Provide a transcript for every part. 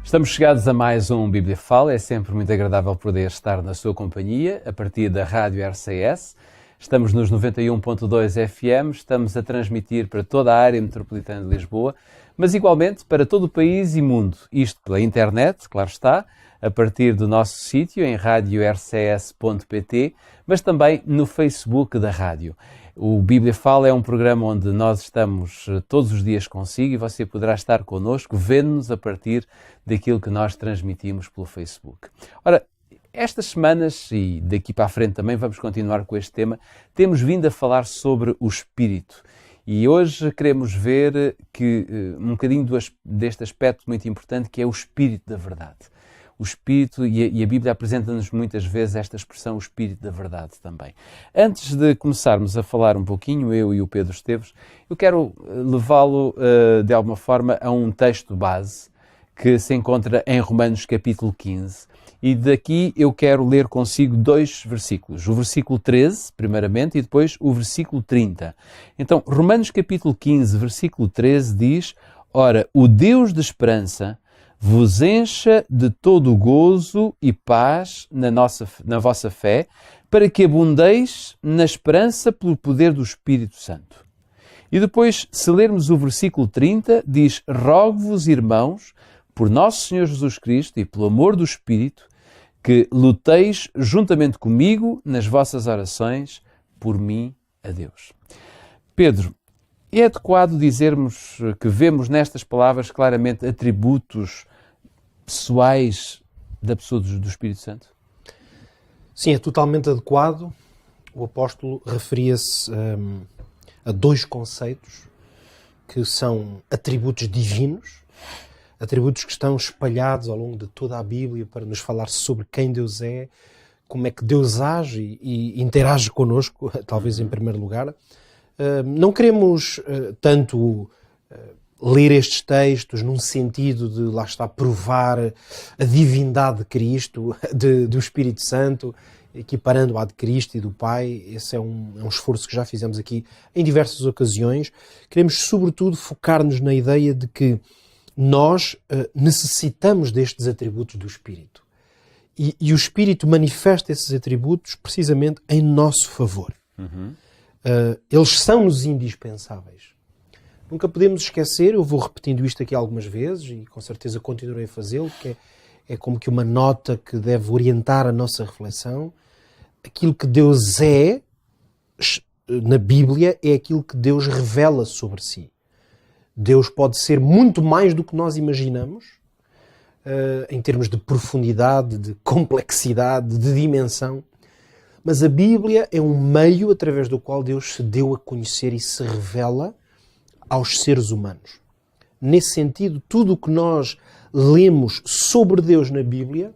Estamos chegados a mais um Bíblia Fala. É sempre muito agradável poder estar na sua companhia, a partir da Rádio RCS. Estamos nos 91.2 FM, estamos a transmitir para toda a área metropolitana de Lisboa, mas igualmente para todo o país e mundo. Isto pela internet, claro está, a partir do nosso sítio em radiorcs.pt, mas também no Facebook da rádio. O Bíblia Fala é um programa onde nós estamos todos os dias consigo e você poderá estar connosco, vendo-nos a partir daquilo que nós transmitimos pelo Facebook. Ora, estas semanas e daqui para a frente também vamos continuar com este tema, temos vindo a falar sobre o Espírito. E hoje queremos ver que um bocadinho deste aspecto muito importante que é o Espírito da Verdade. O Espírito, e a Bíblia apresenta-nos muitas vezes esta expressão, o Espírito da Verdade também. Antes de começarmos a falar um pouquinho, eu e o Pedro Esteves, eu quero levá-lo de alguma forma a um texto base que se encontra em Romanos capítulo 15. E daqui eu quero ler consigo dois versículos. O versículo 13, primeiramente, e depois o versículo 30. Então, Romanos capítulo 15, versículo 13 diz: Ora, o Deus de esperança vos encha de todo o gozo e paz na vossa fé, para que abundeis na esperança pelo poder do Espírito Santo. E depois, se lermos o versículo 30, diz: Rogo-vos, irmãos, por nosso Senhor Jesus Cristo e pelo amor do Espírito, que luteis juntamente comigo nas vossas orações por mim a Deus. Pedro, é adequado dizermos que vemos nestas palavras claramente atributos pessoais da pessoa do Espírito Santo? Sim, é totalmente adequado. O apóstolo referia-se a dois conceitos que são atributos divinos, atributos que estão espalhados ao longo de toda a Bíblia para nos falar sobre quem Deus é, como é que Deus age e interage connosco, talvez em primeiro lugar. Não queremos tanto ler estes textos num sentido de, lá está, provar a divindade de Cristo, do Espírito Santo, equiparando a de Cristo e do Pai. Esse é um esforço que já fizemos aqui em diversas ocasiões. Queremos, sobretudo, focar-nos na ideia de que nós necessitamos destes atributos do Espírito. E o Espírito manifesta esses atributos precisamente em nosso favor. Eles são-nos indispensáveis. Nunca podemos esquecer, eu vou repetindo isto aqui algumas vezes e com certeza continuarei a fazê-lo, que é como que uma nota que deve orientar a nossa reflexão. Aquilo que Deus é, na Bíblia, é aquilo que Deus revela sobre si. Deus pode ser muito mais do que nós imaginamos, em termos de profundidade, de complexidade, de dimensão. Mas a Bíblia é um meio através do qual Deus se deu a conhecer e se revela aos seres humanos. Nesse sentido, tudo o que nós lemos sobre Deus na Bíblia,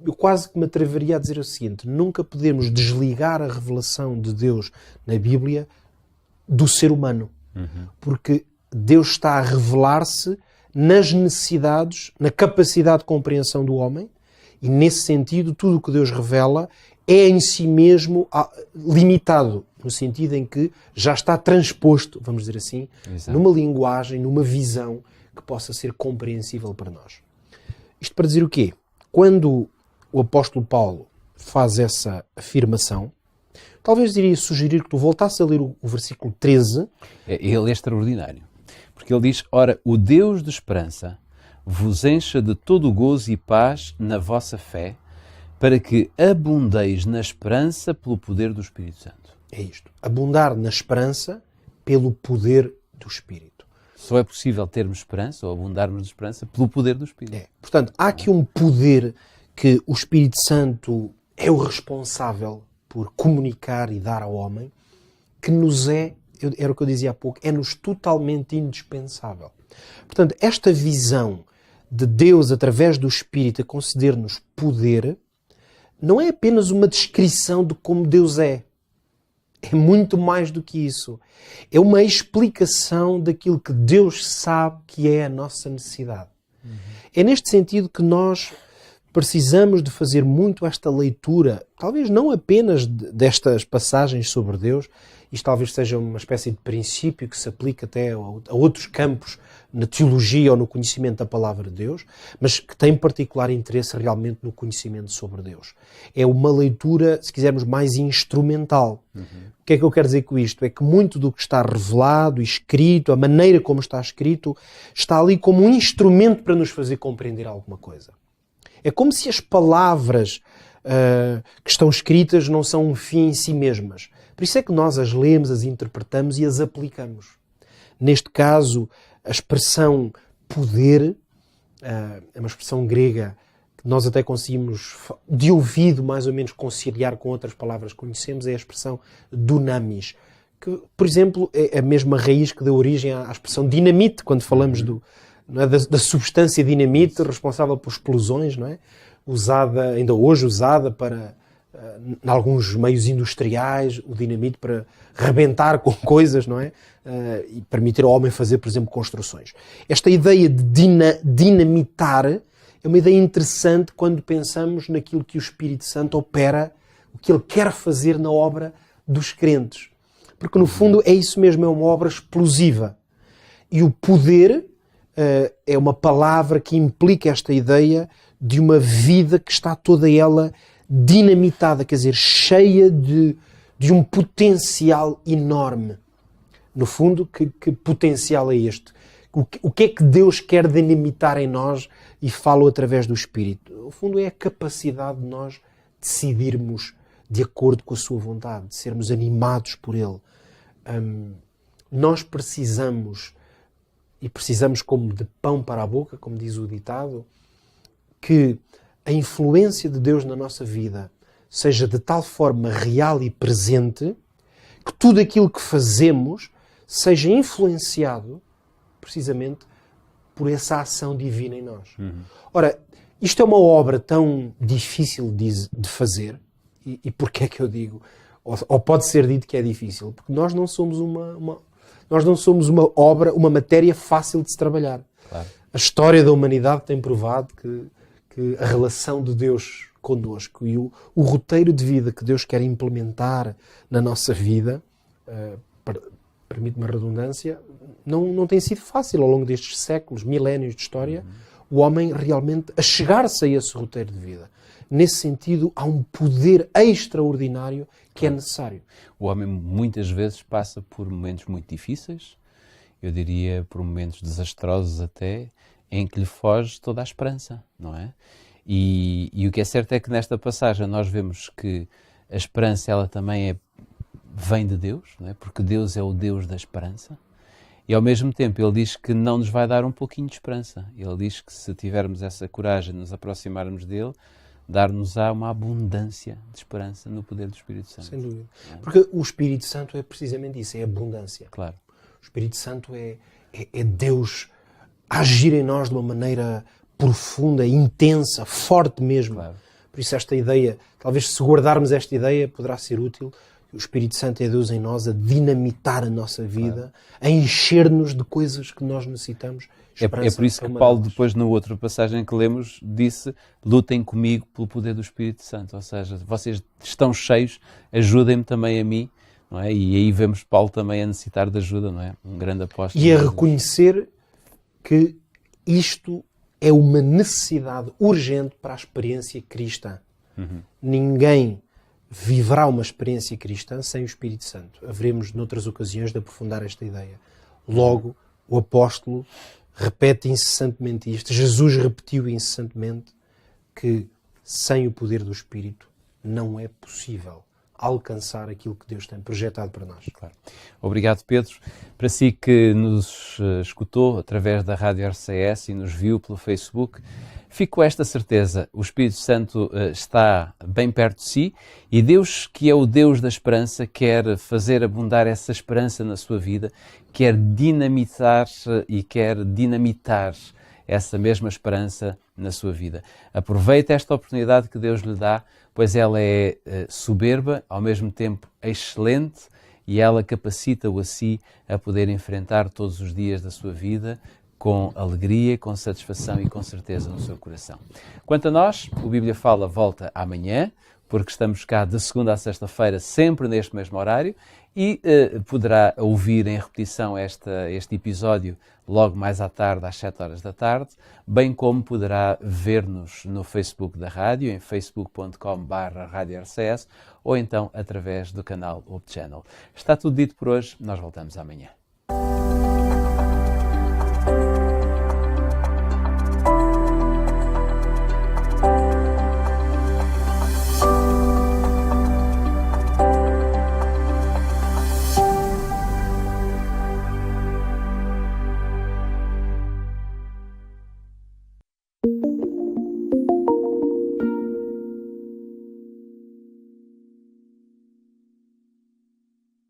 eu quase que me atreveria a dizer o seguinte: nunca podemos desligar a revelação de Deus na Bíblia do ser humano. Porque Deus está a revelar-se nas necessidades, na capacidade de compreensão do homem, e nesse sentido tudo o que Deus revela é em si mesmo limitado, no sentido em que já está transposto, vamos dizer assim, Exato. Numa linguagem, numa visão que possa ser compreensível para nós. Isto para dizer o quê? Quando o apóstolo Paulo faz essa afirmação, talvez iria sugerir que tu voltasses a ler o versículo 13. Ele é extraordinário, porque ele diz: Ora, o Deus de esperança vos encha de todo o gozo e paz na vossa fé, para que abundeis na esperança pelo poder do Espírito Santo. É isto. Abundar na esperança pelo poder do Espírito. Só é possível termos esperança, ou abundarmos de esperança, pelo poder do Espírito. Portanto, há aqui um poder que o Espírito Santo é o responsável por comunicar e dar ao homem, que nos era o que eu dizia há pouco, é-nos totalmente indispensável. Portanto, esta visão de Deus através do Espírito a conceder-nos poder não é apenas uma descrição de como Deus é. É muito mais do que isso. É uma explicação daquilo que Deus sabe que é a nossa necessidade. É neste sentido que nós precisamos de fazer muito esta leitura, talvez não apenas destas passagens sobre Deus, isto talvez seja uma espécie de princípio que se aplica até a outros campos na teologia ou no conhecimento da palavra de Deus, mas que tem particular interesse realmente no conhecimento sobre Deus. É uma leitura, se quisermos, mais instrumental. O que é que eu quero dizer com isto? É que muito do que está revelado, escrito, a maneira como está escrito, está ali como um instrumento para nos fazer compreender alguma coisa. É como se as palavras que estão escritas não são um fim em si mesmas. Por isso é que nós as lemos, as interpretamos e as aplicamos. Neste caso, a expressão poder é uma expressão grega que nós até conseguimos, de ouvido, mais ou menos conciliar com outras palavras que conhecemos, é a expressão dunamis, que, por exemplo, é a mesma raiz que deu origem à expressão dinamite, quando falamos da substância dinamite, responsável por explosões, não é? Usada, ainda hoje usada para, em alguns meios industriais, o dinamite para rebentar com coisas, não é? E permitir ao homem fazer, por exemplo, construções. Esta ideia de dinamitar é uma ideia interessante quando pensamos naquilo que o Espírito Santo opera, o que ele quer fazer na obra dos crentes. Porque, no fundo, é isso mesmo, é uma obra explosiva. E o poder é uma palavra que implica esta ideia de uma vida que está toda ela dinamitada, quer dizer, cheia de um potencial enorme. No fundo, que potencial é este? O que é que Deus quer dinamitar em nós e fala através do Espírito? No fundo, é a capacidade de nós decidirmos de acordo com a sua vontade, de sermos animados por Ele. Nós precisamos como de pão para a boca, como diz o ditado, que a influência de Deus na nossa vida seja de tal forma real e presente que tudo aquilo que fazemos seja influenciado precisamente por essa ação divina em nós. Ora, isto é uma obra tão difícil de fazer, e porquê é que eu digo? Ou pode ser dito que é difícil? Porque nós não somos uma obra, uma matéria fácil de se trabalhar. Claro. A história da humanidade tem provado que a relação de Deus connosco e o roteiro de vida que Deus quer implementar na nossa vida, permite-me a redundância, não tem sido fácil ao longo destes séculos, milénios de história, o homem realmente a chegar-se a esse roteiro de vida. Nesse sentido, há um poder extraordinário que é necessário. O homem muitas vezes passa por momentos muito difíceis, eu diria por momentos desastrosos até, em que lhe foge toda a esperança, não é? E o que é certo é que nesta passagem nós vemos que a esperança ela também vem de Deus, não é? Porque Deus é o Deus da esperança. E ao mesmo tempo Ele diz que não nos vai dar um pouquinho de esperança. Ele diz que se tivermos essa coragem de nos aproximarmos dEle, dar-nos-á uma abundância de esperança no poder do Espírito Santo. Sem dúvida. Porque o Espírito Santo é precisamente isso, é abundância. Claro. O Espírito Santo é Deus agir em nós de uma maneira profunda, intensa, forte mesmo. Claro. Por isso esta ideia, talvez se guardarmos esta ideia, poderá ser útil. O Espírito Santo é Deus em nós a dinamitar a nossa vida, a encher-nos de coisas que nós necessitamos. É por isso que Paulo, depois na outra passagem que lemos, disse: lutem comigo pelo poder do Espírito Santo. Ou seja, vocês estão cheios, ajudem-me também a mim. Não é? E aí vemos Paulo também a necessitar de ajuda, não é? Um grande apóstolo. E a reconhecer que isto é uma necessidade urgente para a experiência cristã. Ninguém viverá uma experiência cristã sem o Espírito Santo. Haveremos, noutras ocasiões, de aprofundar esta ideia. Logo, o apóstolo repete incessantemente isto. Jesus repetiu incessantemente que sem o poder do Espírito não é possível alcançar aquilo que Deus tem projetado para nós. Claro. Obrigado, Pedro. Para si que nos escutou através da Rádio RCS e nos viu pelo Facebook, fico com esta certeza: o Espírito Santo está bem perto de si e Deus, que é o Deus da esperança, quer fazer abundar essa esperança na sua vida, quer dinamitar essa mesma esperança na sua vida. Aproveite esta oportunidade que Deus lhe dá, pois ela é soberba, ao mesmo tempo excelente, e ela capacita-o a si a poder enfrentar todos os dias da sua vida com alegria, com satisfação e com certeza no seu coração. Quanto a nós, o Bíblia Fala volta amanhã. porque estamos cá de segunda a sexta-feira, sempre neste mesmo horário, e poderá ouvir em repetição este episódio logo mais à tarde, às 7 horas da tarde, bem como poderá ver-nos no Facebook da rádio, em facebook.com/radiorcs, ou então através do canal Up Channel. Está tudo dito por hoje, nós voltamos amanhã.